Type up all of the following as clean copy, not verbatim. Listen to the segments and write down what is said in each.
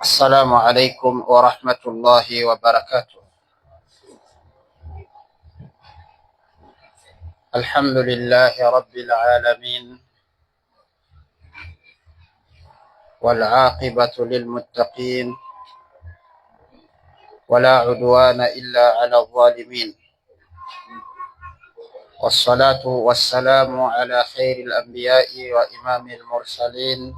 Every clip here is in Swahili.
السلام عليكم ورحمة الله وبركاته. الحمد لله رب العالمين، والعاقبة للمتقين، ولا عدوان إلا على الظالمين، والصلاة والسلام على خير الأنبياء وإمام المرسلين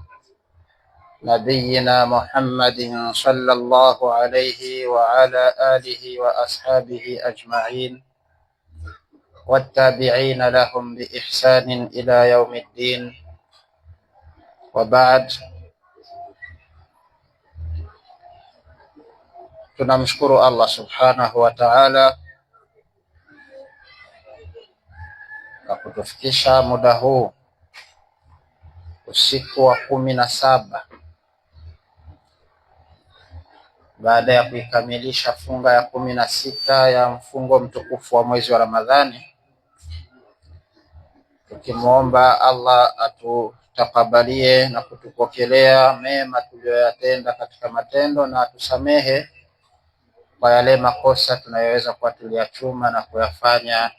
نبينا محمد صلى الله عليه وعلى آله وأصحابه أجمعين، والتابعين لهم بإحسان إلى يوم الدين، وبعد. Tunamshukuru Allah subhanahu wa ta'ala kwa kutufikisha muda huu, usiku wa 17 baada ya kuikamilisha funga ya 16 ya mfungo mtukufu wa mwezi wa Ramadhani, tukimwomba Allah atutakabalie na kutupokelea mema tuliyoyatenda katika matendo, na atusamehe kwa yale makosa tunayoweza kuwa tuliyachuma na kuyafanya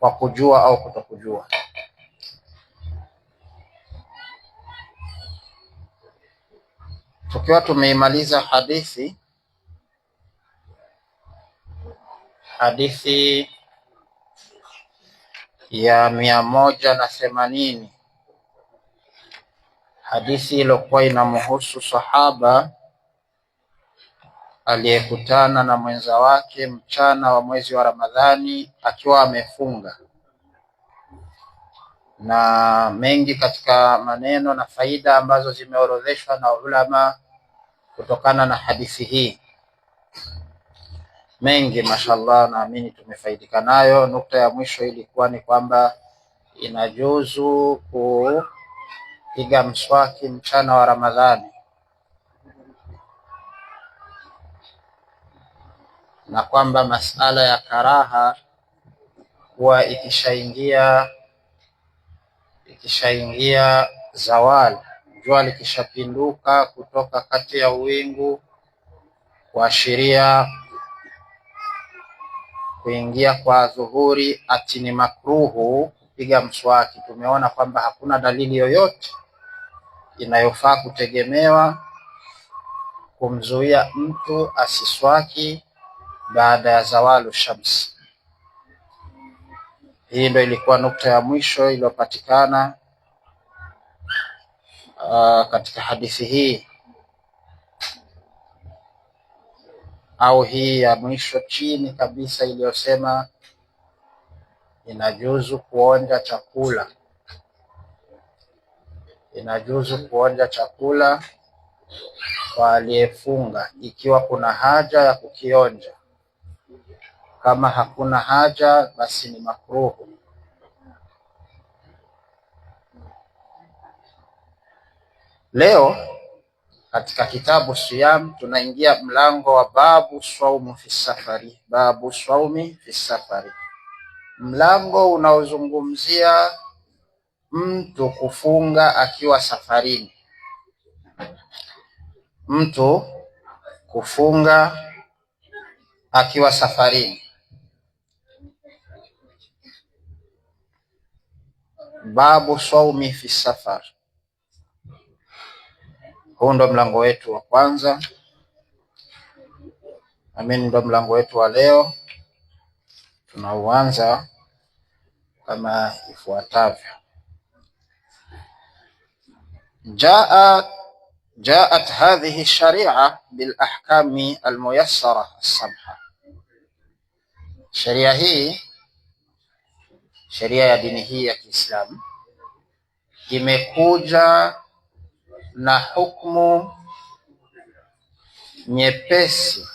kwa kujua au kutokujua. Tukiwa tumeimaliza hadithi ya 180, hadithi iliyokuwa inamhusu sahaba aliyekutana na mwenza wake mchana wa mwezi wa Ramadhani akiwa amefunga, na mengi katika maneno na faida ambazo zimeorodheshwa na ulama kutokana na hadithi hii, mengi mashallah, naamini tumefaidika nayo. Nukta ya mwisho ilikuwa ni kwamba inajuzu kupiga mswaki mchana wa Ramadhani, na kwamba masala ya karaha huwa ikishaingia zawal, jua likishapinduka kutoka kati ya uwingu kuashiria kuingia kwa dhuhuri, ati ni makruhu kupiga mswaki. Tumeona kwamba hakuna dalili yoyote inayofaa kutegemewa kumzuia mtu asiswaki baada ya zawalu shamsi. Hii ndio ilikuwa nukta ya mwisho iliyopatikana katika hadithi hii, au hii ya mwisho chini kabisa iliyosema inajuzu kuonja chakula. Inajuzu kuonja chakula kwa aliyefunga ikiwa kuna haja ya kukionja. Kama hakuna haja, basi ni makruhu. Leo katika kitabu Siyam tunaingia mlango wa babu swaumu fi safari. Babu swaumi fi safari, mlango unaozungumzia mtu kufunga akiwa safarini. Mtu kufunga akiwa safarini. Babu swaumi fi safar, huu ndo mlango wetu wa kwanza, ndo mlango wetu wa leo. Tunauanza kama ifuatavyo: jaat hadhihi sharia bil ahkami al muyassara as-samha. Sheria hii, sheria ya dini hii ya Kiislamu, imekuja na hukumu nyepesi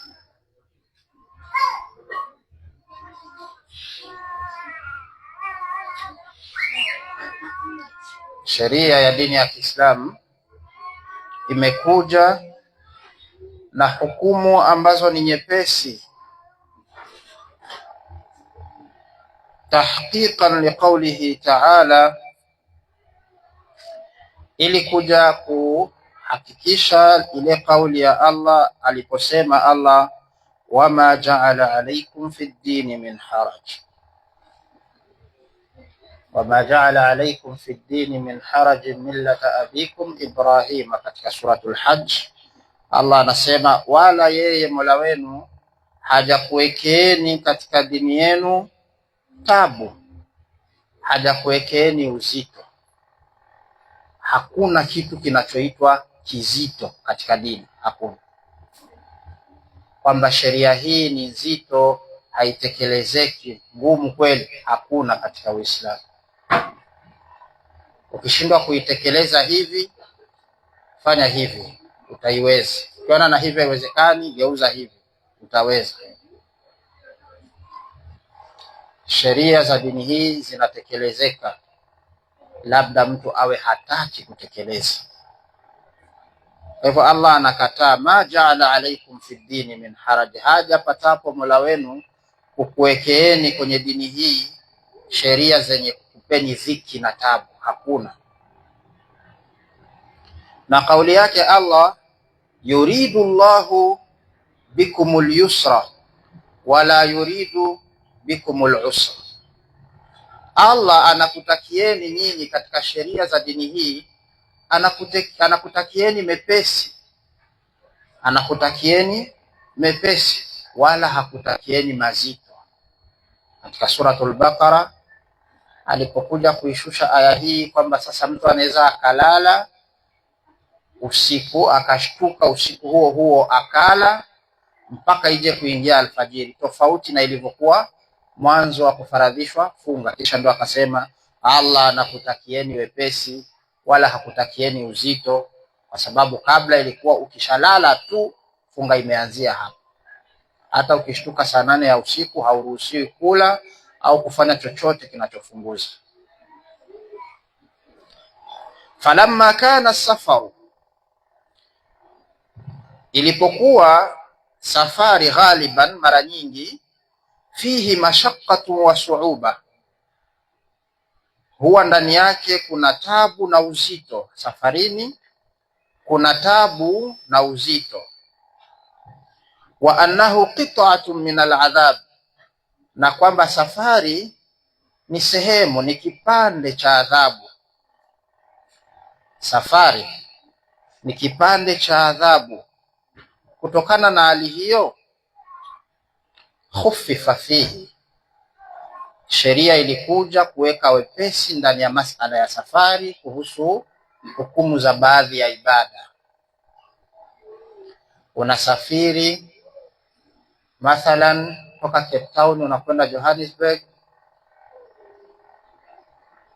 sheria ya dini ya Kiislamu imekuja na hukumu ambazo ni nyepesi, tahqiqan liqaulihi ta'ala, ili kuja hakikisha ile kauli ya Allah aliposema Allah, wama ja'ala alaykum fi ddini min haraj, wama ja'ala alaykum fi ddini min haraj millata abikum Ibrahima, katika suratul Hajj. Allah anasema wala yeye Mola wenu hajakuwekeeni katika dini yenu tabu, hajakuwekeeni uzito. Hakuna kitu kinachoitwa kizito katika dini, hakuna. Kwamba sheria hii ni nzito, haitekelezeki, ngumu kweli, hakuna katika Uislamu. Ukishindwa kuitekeleza hivi, fanya hivi, utaiweza. Ukiona na hivi haiwezekani, geuza hivi, utaweza. Sheria za dini hii zinatekelezeka, labda mtu awe hataki kutekeleza. Kwa hivyo Allah anakataa, ma ja'ala alaykum fi ddini min haraj, haja patapo Mola wenu kukuwekeeni kwenye dini hii sheria zenye kukupeni dhiki na tabu, hakuna. Na kauli yake Allah, yuridu Allahu bikumul yusra wala yuridu bikumul usra, Allah anakutakieni nyinyi katika sheria za dini hii, anakutakieni mepesi, anakutakieni mepesi, wala hakutakieni mazito. Katika suratul Baqara alipokuja kuishusha aya hii kwamba sasa mtu anaweza akalala usiku akashtuka usiku huo huo akala mpaka ije kuingia alfajiri, tofauti na ilivyokuwa mwanzo wa kufaradhishwa funga. Kisha ndo akasema Allah anakutakieni wepesi wala hakutakieni uzito, kwa sababu kabla ilikuwa ukishalala tu funga imeanzia hapo. Hata ukishtuka saa 8 ya usiku hauruhusiwi kula au kufanya chochote kinachofunguza. Falamma kana safaru, ilipokuwa safari ghaliban, mara nyingi, fihi mashaqqatu wa su'uba, huwa ndani yake kuna tabu na uzito. Safarini kuna tabu na uzito. Wa annahu qit'atun min al'adhab, na kwamba safari ni sehemu, ni kipande cha adhabu. Safari ni kipande cha adhabu. Kutokana na hali hiyo, khuffifa fihi, sheria ilikuja kuweka wepesi ndani ya masala ya safari kuhusu hukumu za baadhi ya ibada. Unasafiri mathalan toka Cape Town unakwenda Johannesburg,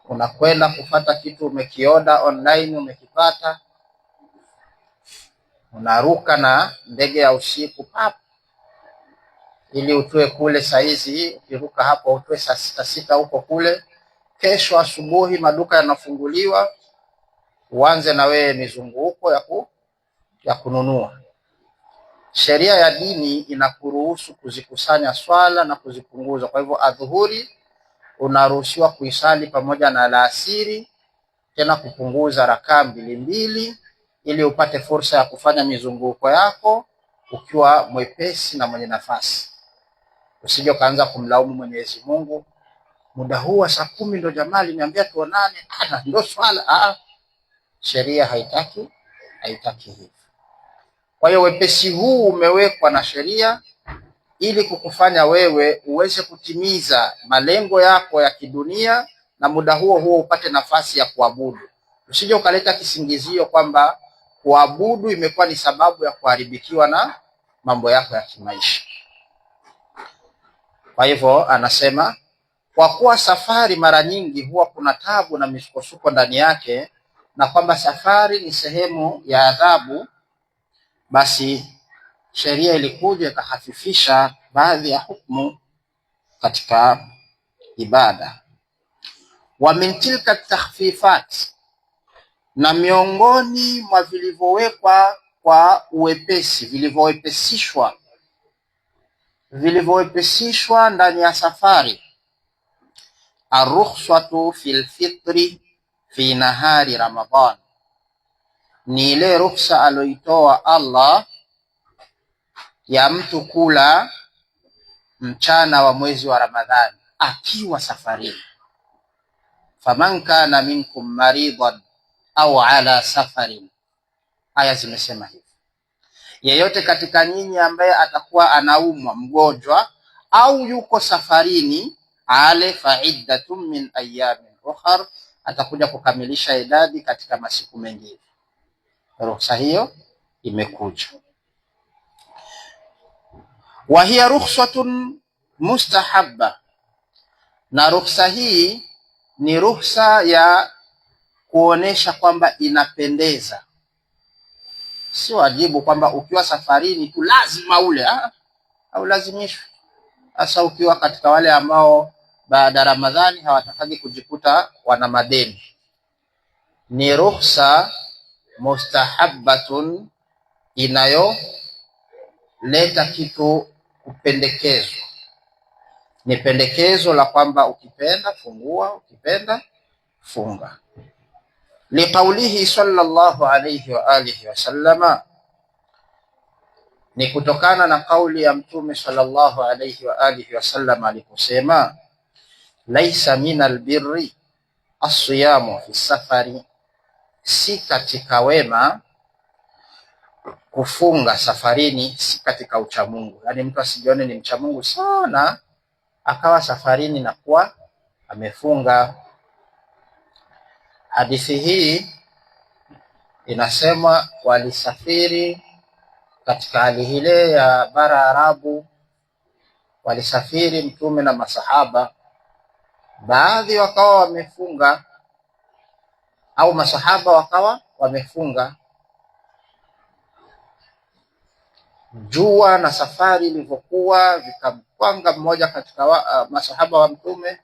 unakwenda kufata kitu umekioda online, umekipata, unaruka na ndege ya usiku pap, ili utue kule saizi. Ukiruka hapo utue saa 6 huko kule. Kesho asubuhi maduka yanafunguliwa, uanze na wewe mizunguko ya kununua. Sheria ya dini inakuruhusu kuzikusanya swala na kuzipunguza. Kwa hivyo adhuhuri unaruhusiwa kuisali pamoja na alasiri, tena kupunguza rakaa 2 ili upate fursa ya kufanya mizunguko yako ukiwa mwepesi na mwenye nafasi. Usije kaanza kumlaumu Mwenyezi Mungu, muda huu wa saa 10 ndo jamaa aliniambia tuonane, ndio swala. Sheria haitaki hivyo. Kwa hiyo wepesi huu umewekwa na sheria ili kukufanya wewe uweze kutimiza malengo yako ya kidunia, na muda huo huo upate nafasi ya kuabudu. Usije ukaleta kisingizio kwamba kuabudu imekuwa ni sababu ya kuharibikiwa na mambo yako ya kimaisha. Kwa hivyo anasema, kwa kuwa safari mara nyingi huwa kuna tabu na misukosuko ndani yake, na kwamba safari ni sehemu ya adhabu, basi sheria ilikuja ikahafifisha baadhi ya hukumu katika ibada. Wa min tilka takhfifat, na miongoni mwa vilivyowekwa kwa uwepesi, vilivyowepesishwa ndani ya safari, arrukhsatu fil fitri fi nahari Ramadhan, ni ile ruhusa aloitoa Allah ya mtu kula mchana wa mwezi wa Ramadhani akiwa safarini. Faman kana minkum maridan au ala safarin, aya zimesema hivi, yeyote katika nyinyi ambaye atakuwa anaumwa mgonjwa au yuko safarini, ale faiddatun min ayamin ukhar, atakuja kukamilisha idadi katika masiku mengine. Ruhusa hiyo imekuja. Wa hiya rukhsatun mustahabba, na ruhusa hii ni ruhusa ya kuonesha kwamba inapendeza, sio wajibu kwamba ukiwa safarini tu lazima ule, au lazimishwe. Hasa ukiwa katika wale ambao baada ya Ramadhani hawatakaji kujikuta wana madeni. Ni ruhusa mustahabbatun, inayoleta kitu kupendekezwa. Ni pendekezo la kwamba ukipenda fungua, ukipenda funga. Liqaulihi sallallahu alayhi wa alihi wasallama, ni kutokana na kauli ya Mtume sallallahu alayhi wa alihi wasallam aliposema, laisa minal birri as-siyamu fi safari, si katika wema kufunga safarini, si katika uchamungu. Yani mtu asijione ni mchamungu sana akawa safarini na kuwa amefunga. Hadithi hii inasema walisafiri katika hali ile ya bara Arabu, walisafiri Mtume na masahaba, baadhi wakawa wamefunga au masahaba wakawa wamefunga. Jua na safari ilivyokuwa vikampanga mmoja katika masahaba wa Mtume,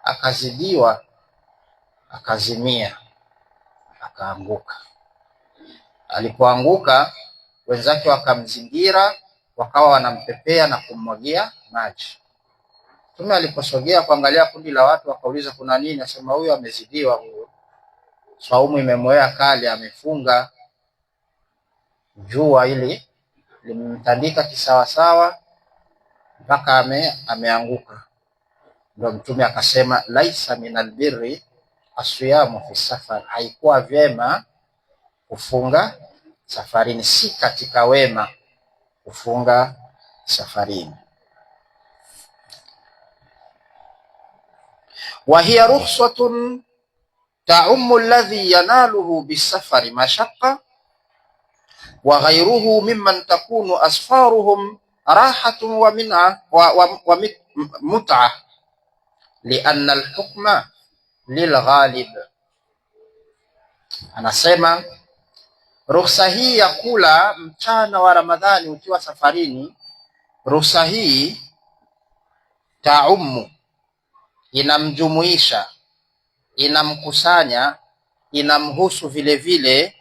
akazidiwa, akazimia, akaanguka. Alipoanguka wenzake wakamzingira, wakawa wanampepea na kummwagia maji. Mtume aliposogea kuangalia kundi la watu, akauliza kuna nini? Asema huyu amezidiwa, huyo saumu imemwea kali, amefunga. Jua ili limemtandika kisawasawa mpaka ameanguka. Ndio Mtume akasema laisa minal birri as-siyamu fi safar, haikuwa vyema kufunga safarini, si katika wema kufunga safarini. Wa hiya rukhsatun ta'ummu alladhi yanaluhu bisafari mashaqqa wa ghayruhu mimman takunu asfaruhum rahatun wa min'a wa mut'a, lianna alhukma lilghalib. Anasema ruhusa hii ya kula mchana wa Ramadhani ukiwa safarini, ruhusa hii taumu, inamjumuisha, inamkusanya, inamhusu vile vile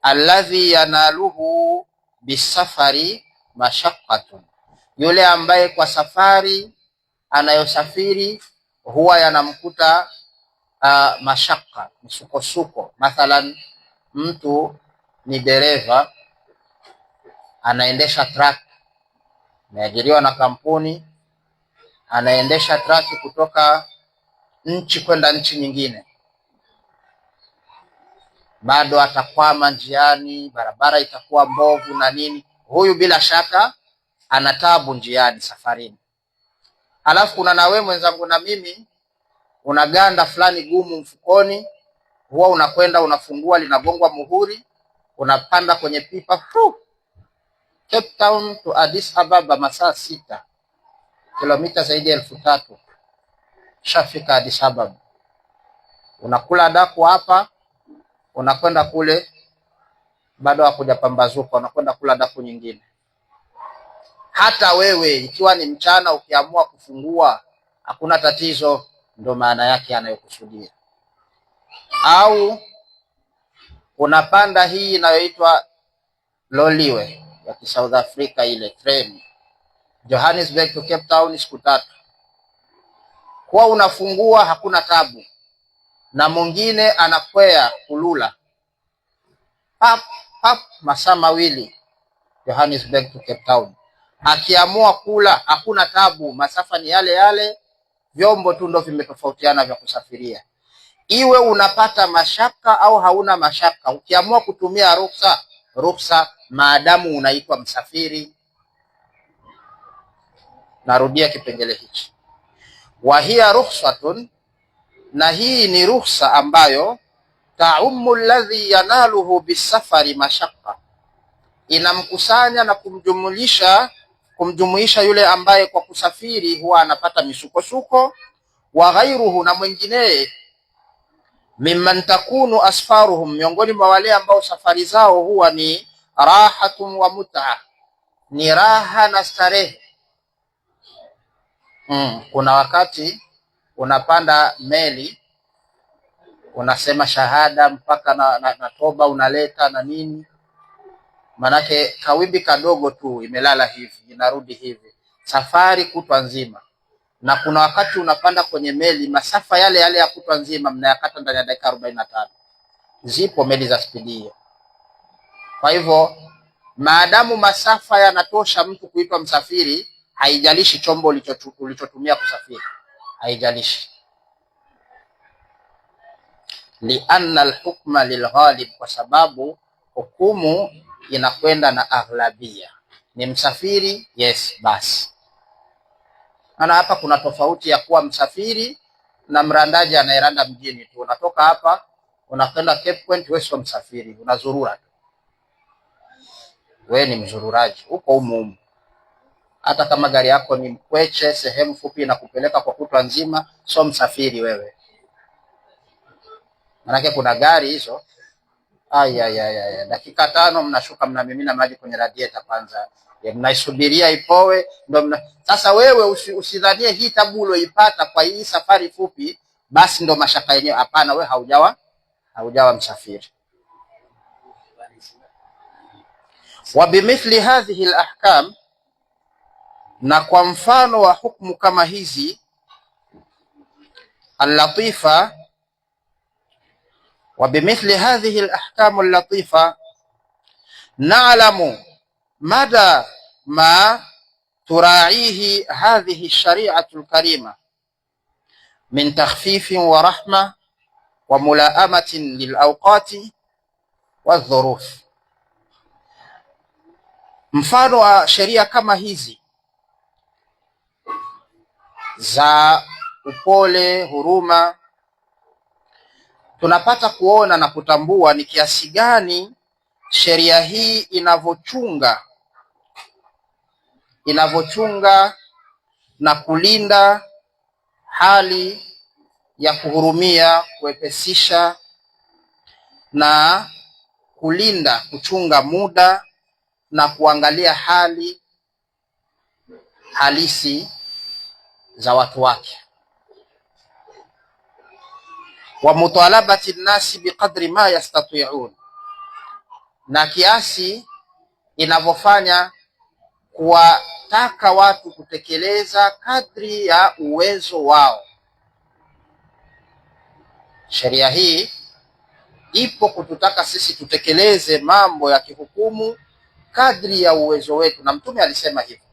alladhi yanaluhu bisafari mashaqqatun, yule ambaye kwa safari anayosafiri huwa yanamkuta mashaka, msukosuko. Mathalan, mtu ni dereva anaendesha truck, ameajiriwa na kampuni, anaendesha truck kutoka nchi kwenda nchi nyingine, bado atakwama njiani, barabara itakuwa mbovu na nini. Huyu bila shaka ana taabu njiani, safarini. Alafu kuna na wewe mwenzangu na mimi, una ganda fulani gumu mfukoni, huwa unakwenda unafungua, linagongwa muhuri, unapanda kwenye pipa, Cape Town to Addis Ababa, masaa 6, kilomita zaidi ya 3,000. Shafika Addis Ababa, unakula daku hapa, unakwenda kule, bado hakujapambazuka, unakwenda kula daku nyingine. Hata wewe ikiwa ni mchana ukiamua kufungua, hakuna tatizo, ndo maana yake anayokusudia. Au unapanda hii inayoitwa loliwe ya South Africa, ile train Johannesburg to Cape Town, siku 3. Kwa unafungua hakuna tabu, na mwingine anakwea kulula, pap pap, masaa mawili Johannesburg to Cape Town. Akiamua kula hakuna tabu, masafa ni yale yale, vyombo tu ndo vimetofautiana vya kusafiria. Iwe unapata mashaka au hauna mashaka, ukiamua kutumia ruksa, maadamu unaitwa msafiri. Narudia kipengele hichi, wa hiya rukhsatun, na hii ni ruhusa ambayo taumu alladhi yanaluhu bisafari mashaqqa, inamkusanya na kumjumuisha yule ambaye kwa kusafiri huwa anapata misukosuko, wa ghairuhu, na mwinginee, mimman takunu asfaruhum, miongoni mwa wale ambao safari zao huwa ni rahatun wa mut'a, ni raha na starehe. Kuna wakati unapanda meli unasema shahada mpaka na toba unaleta na nini, manake kawimbi kadogo tu imelala hivi inarudi hivi, safari kutwa nzima. Na kuna wakati unapanda kwenye meli masafa yale yale ya kutwa nzima mnayakata ndani ya dakika 45. Zipo meli za spidi hiyo. Kwa hivyo maadamu masafa yanatosha mtu kuitwa msafiri, haijalishi chombo ulichotumia kusafiri, haijalishi. Lianna alhukma lilghalib, kwa sababu hukumu inakwenda na aghlabia. Ni msafiri, yes, basi. Ana hapa kuna tofauti ya kuwa msafiri na mrandaji anayeranda mjini tu. Unatoka hapa unakwenda Cape Point, wewe sio msafiri, unazurura tu. Wewe ni mzururaji, uko humu. Hata kama gari yako ni mkweche, sehemu fupi na kupeleka kwa kutwa nzima, sio msafiri wewe. Manake kuna gari hizo dakika 5 mnashuka, mnamimina maji kwenye radiator kwanza, mnaisubiria ipoe ndo sasa. Wewe usidhanie hii tabu uloipata kwa hii safari fupi basi ndo mashaka yenyewe. Hapana, wewe haujawa msafiri. Wa bimithli hadhihi alahkam, na kwa mfano wa hukumu kama hizi al-latifa, wa bimithli hadhihi alahkam al-latifa na'lamu mada ma turaihi hadhihi shari'atu al-karima min takhfifin wa rahma wa mulaamatin lilawqati wadhuruf. Mfano wa sheria kama hizi za upole, huruma, tunapata kuona na kutambua ni kiasi gani sheria hii inavyochunga na kulinda hali ya kuhurumia, kuepesisha na kulinda, kuchunga muda na kuangalia hali halisi za watu wake. Wa mutalabati nnasi biqadri ma yastati'un, na kiasi inavyofanya kuwataka watu kutekeleza kadri ya uwezo wao. Sheria hii ipo kututaka sisi tutekeleze mambo ya kihukumu kadri ya uwezo wetu, na Mtume alisema hivyo.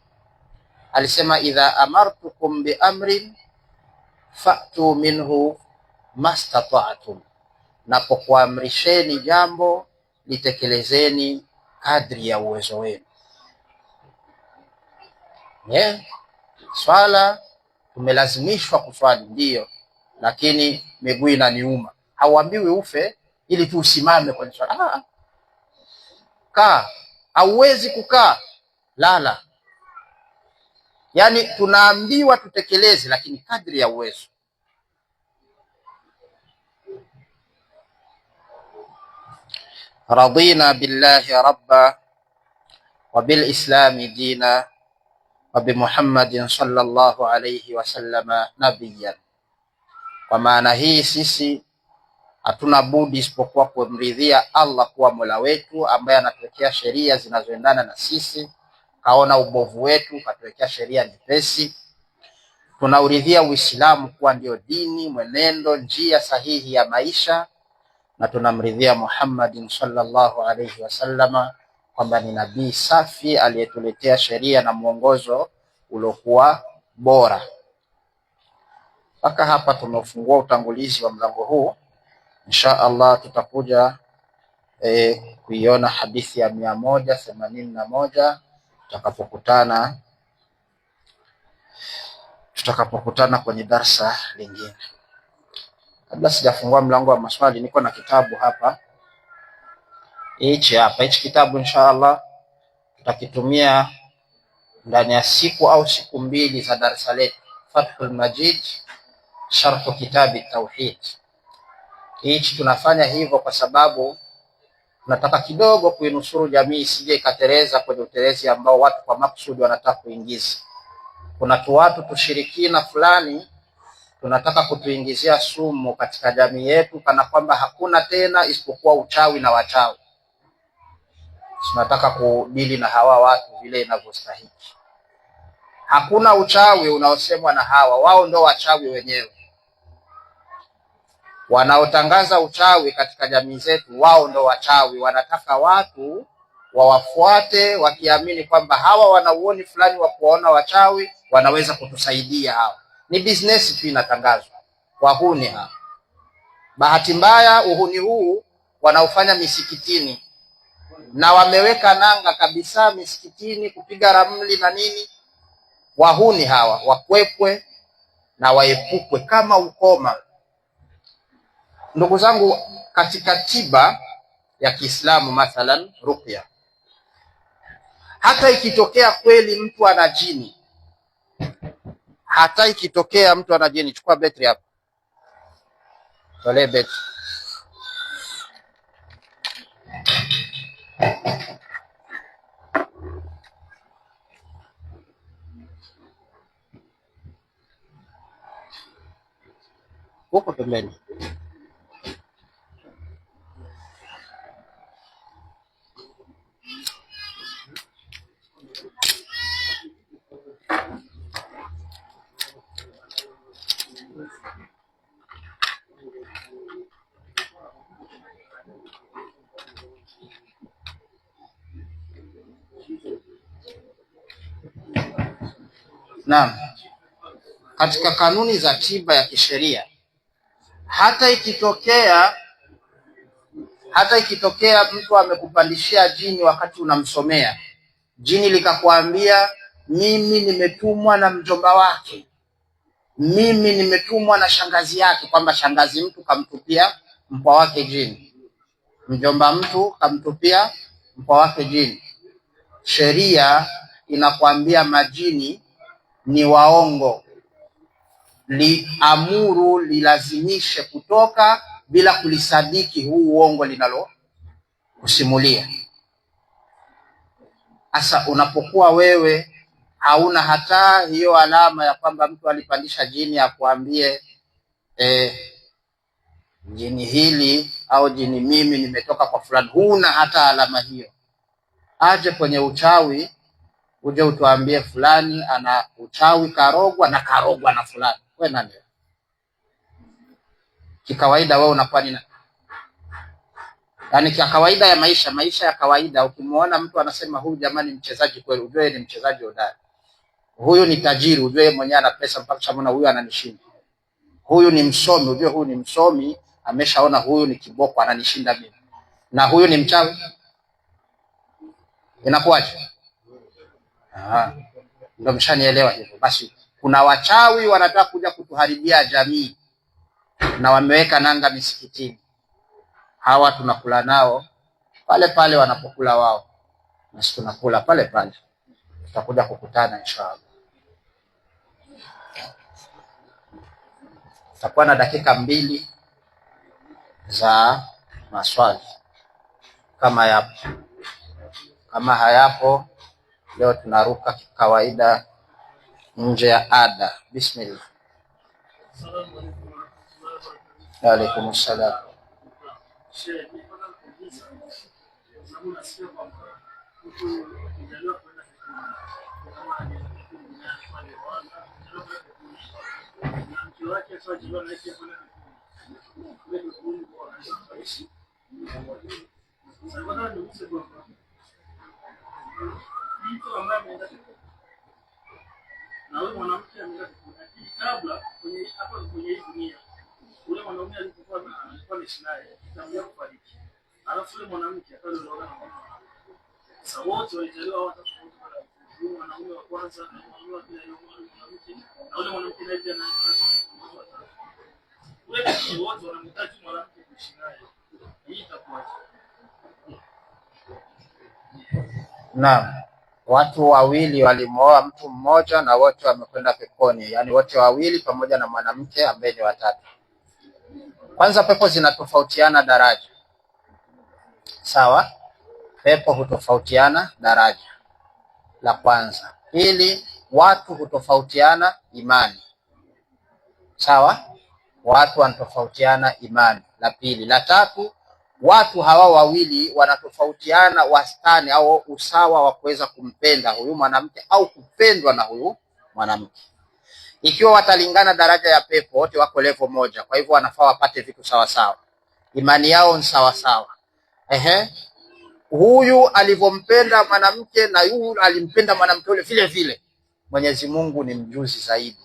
Alisema idha amartukum bi amrin fa'tu minhu mastata'tum, napokuamrisheni jambo litekelezeni kadri ya uwezo wenu. Swala tumelazimishwa kuswali, ndio, lakini miguu inaniuma. Hauambiwi ufe ili tu usimame kwenye swala. Kaa, hauwezi kukaa, lala. Yani tunaambiwa tutekeleze, lakini kadri ya uwezo. Radina billahi rabba wa bil islami dina wa bi Muhammadin sallallahu alayhi wasallama nabiyyan. Kwa maana hii sisi hatuna budi isipokuwa kumridhia Allah kuwa Mola wetu, ambaye anatuwekea sheria zinazoendana na sisi. Kaona ubovu wetu, katuwekea sheria nyepesi. Tunauridhia Uislamu kuwa ndio dini, mwenendo, njia sahihi ya maisha, na tunamridhia Muhammadin sallallahu alayhi wasallama kwamba ni nabii safi aliyetuletea sheria na mwongozo uliokuwa bora. Mpaka hapa tumefungua utangulizi wa mlango huu. Insha Allah tutakuja kuiona hadithi ya 181 tutakapokutana kwenye darsa lingine. Kabla sijafungua mlango wa maswali, niko na kitabu hapa. Hichi kitabu insha Allah tutakitumia ndani ya siku au siku mbili za darasa letu, Fathul Majid Sharh Kitabi Tauhid. Hichi tunafanya hivyo kwa sababu tunataka kidogo kuinusuru jamii isije ikatereza kwenye utelezi ambao watu kwa makusudi wanataka kuingiza. Kuna watu tushirikina fulani tunataka kutuingizia sumu katika jamii yetu, kana kwamba hakuna tena isipokuwa uchawi na wachawi. Tunataka kudili na hawa watu vile inavyostahili. Hakuna uchawi unaosemwa na hawa, wao ndo wachawi wenyewe. Wanaotangaza uchawi katika jamii zetu, wao ndo wachawi. Wanataka watu wawafuate wakiamini kwamba hawa wanauoni fulani wa kuwaona wachawi wanaweza kutusaidia. Hawa ni business tu inatangazwa. Wahuni hawa. Bahati mbaya uhuni huu wanaofanya misikitini, na wameweka nanga kabisa misikitini kupiga ramli na nini. Wahuni hawa wakwekwe na waepukwe kama ukoma. Ndugu zangu, katika tiba ya Kiislamu, mathalan ruqya, hata ikitokea kweli mtu ana jini, chukua betri hapa, tolee betri. Huko pembeni. Naam, katika kanuni za tiba ya kisheria, hata ikitokea mtu amekupandishia jini wakati unamsomea, jini likakwambia mimi nimetumwa na mjomba wake, mimi nimetumwa na shangazi yake, kwamba shangazi mtu kamtupia mpwa wake jini, mjomba mtu kamtupia mpwa wake jini, sheria inakwambia majini ni waongo, liamuru lilazimishe kutoka bila kulisadiki huu uongo linalo kusimulia. Asa unapokuwa wewe hauna hata hiyo alama ya kwamba mtu alipandisha jini akuambie jini hili au jini mimi nimetoka kwa fulani, huna hata alama hiyo, aje kwenye uchawi uje utuambie fulani ana uchawi, karogwa na fulani. Wewe nani? Kikawaida wewe unakuwa ni nani? Yaani kwa kawaida ya maisha ya kawaida, ukimuona mtu anasema huyu jamani mchezaji kweli, ujue ni mchezaji hodari. Huyu ni tajiri, ujue mwenyewe ana pesa mpaka chamona huyu ananishinda. Huyu ni msomi, ujue huyu ni msomi, ameshaona huyu ni kiboko ananishinda mimi. Na huyu ni mchawi. Inakuwaje? Ndio mshanielewa hivyo. Basi kuna wachawi wanataka kuja kutuharibia jamii na wameweka nanga misikitini. Hawa tunakula nao pale pale wanapokula wao, na sisi tunakula pale pale. Tutakuja kukutana inshallah. Tutakuwa na dakika 2 za maswali kama yapo. Kama hayapo, leo tunaruka kawaida nje ya ada. Bismillah. Wa alaykum salaam. na yule mwanamke ameenda lakini kabla kwenye hapa kwenye hii dunia yule mwanaume alikuwa anaishi naye kabla kufariki, alafu yule mwanamke akaolewa na sasa wote walizaliwa watu tofauti, yule mwanaume wa kwanza na mwanaume wa pili na yule mwanamke naye pia na wale wote wanamhitaji mwanamke kuishi naye. Hii itakuwa naam, watu wawili walimwoa mtu mmoja na wote wamekwenda peponi, yaani wote wawili pamoja na mwanamke ambaye ni watatu. Kwanza, pepo zinatofautiana daraja, sawa? Pepo hutofautiana daraja, la kwanza. Pili, watu hutofautiana imani, sawa? Watu wanatofautiana imani, la pili. La tatu, watu hawa wawili wanatofautiana wastani au usawa wa kuweza kumpenda huyu mwanamke au kupendwa na huyu mwanamke. Ikiwa watalingana daraja ya pepo, wote wako level moja, kwa hivyo wanafaa wapate vitu sawa sawa, imani yao ni sawa sawa. Huyu alivyompenda mwanamke na huyu alimpenda mwanamke yule vile vile. Mwenyezi Mungu ni mjuzi zaidi,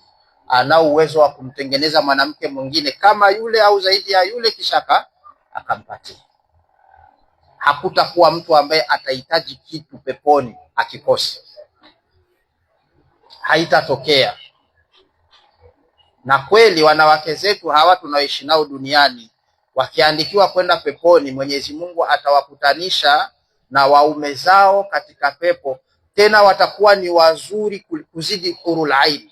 ana uwezo wa kumtengeneza mwanamke mwingine kama yule au zaidi ya yule, kisha akampatia. Hakutakuwa mtu ambaye atahitaji kitu peponi akikose, haitatokea. Na kweli wanawake zetu hawa tunaoishi nao duniani wakiandikiwa kwenda peponi, Mwenyezi Mungu atawakutanisha na waume zao katika pepo, tena watakuwa ni wazuri kuzidi hurul ain.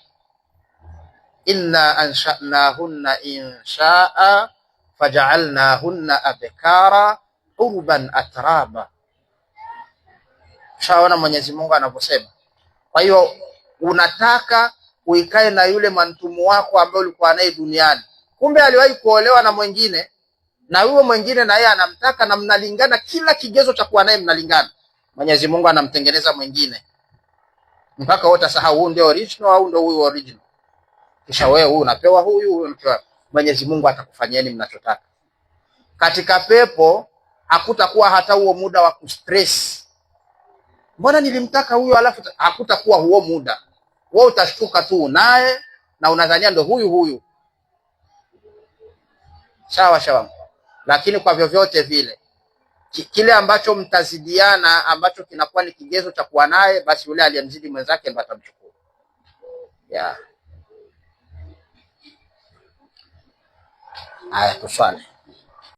Inna ansha'nahunna insha'a faja'alnahunna abkara urban atraba. Shaona Mwenyezi Mungu anavyosema. Kwa hiyo unataka uikae na yule mwantumu wako ambaye ulikuwa naye duniani, kumbe aliwahi kuolewa na mwingine, na huyo mwingine na yeye anamtaka na mnalingana, kila kigezo cha kuwa naye mnalingana. Mwenyezi Mungu anamtengeneza mwingine mpaka wote sahau huyu ndio original au ndio huyu original, kisha wewe huyu unapewa huyu unapewa. Mwenyezi Mungu atakufanyeni mnachotaka. Katika pepo hakutakuwa hata huo muda wa kustress, mbona nilimtaka huyu, alafu hakutakuwa huo muda. Wewe utashtuka tu naye na unadhania ndio huyu huyu, sawa sawa. Lakini kwa vyovyote vile kile ambacho mtazidiana, ambacho kinakuwa ni kigezo cha kuwa naye, basi yule aliyemzidi mwenzake ndo atamchukua. Haya, tuswali.